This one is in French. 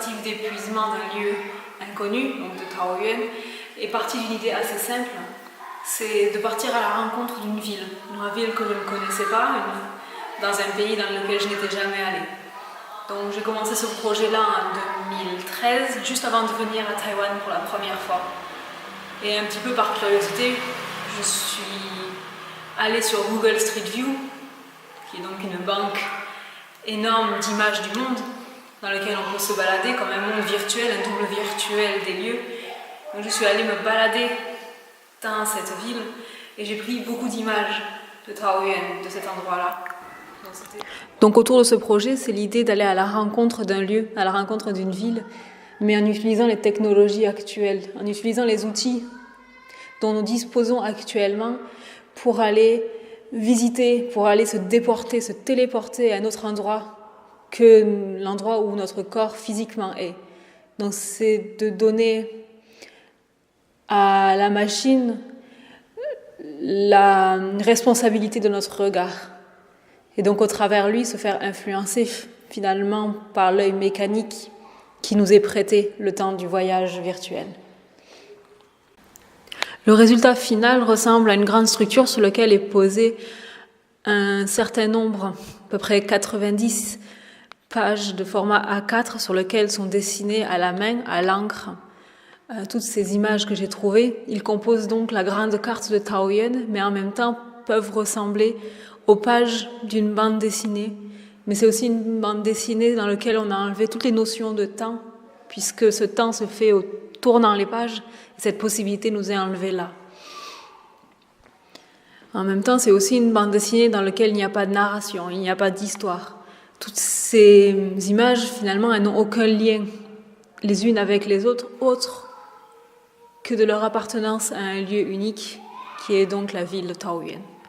tentative d'épuisement d'un lieu inconnu, donc de Taoyuan, est partie d'une idée assez simple, c'est de partir à la rencontre d'une ville que je ne connaissais pas, dans un pays dans lequel je n'étais jamais allée. Donc j'ai commencé ce projet-là en 2013, juste avant de venir à Taïwan pour la première fois. Et un petit peu par curiosité, je suis allée sur Google Street View, qui est donc une banque énorme d'images du monde, dans lequel on peut se balader comme un monde virtuel, un double virtuel des lieux. Donc je suis allée me balader dans cette ville et j'ai pris beaucoup d'images de Taoyuan, de cet endroit-là. Donc autour de ce projet, c'est l'idée d'aller à la rencontre d'un lieu, à la rencontre d'une ville, mais en utilisant les technologies actuelles, en utilisant les outils dont nous disposons actuellement pour aller visiter, pour aller se déporter, se téléporter à un autre endroit que l'endroit où notre corps physiquement est. Donc c'est de donner à la machine la responsabilité de notre regard. Et donc au travers lui se faire influencer finalement par l'œil mécanique qui nous est prêté le temps du voyage virtuel. Le résultat final ressemble à une grande structure sur laquelle est posé un certain nombre, à peu près 90 pages de format A4 sur lesquelles sont dessinées à la main, à l'encre, toutes ces images que j'ai trouvées. Ils composent donc la grande carte de Taoyuan, mais en même temps peuvent ressembler aux pages d'une bande dessinée. Mais c'est aussi une bande dessinée dans laquelle on a enlevé toutes les notions de temps, puisque ce temps se fait au tournant les pages, et cette possibilité nous est enlevée là. En même temps, c'est aussi une bande dessinée dans laquelle il n'y a pas de narration, il n'y a pas d'histoire. Toutes ces images, finalement, elles n'ont aucun lien les unes avec les autres que de leur appartenance à un lieu unique, qui est donc la ville de Taoyuan.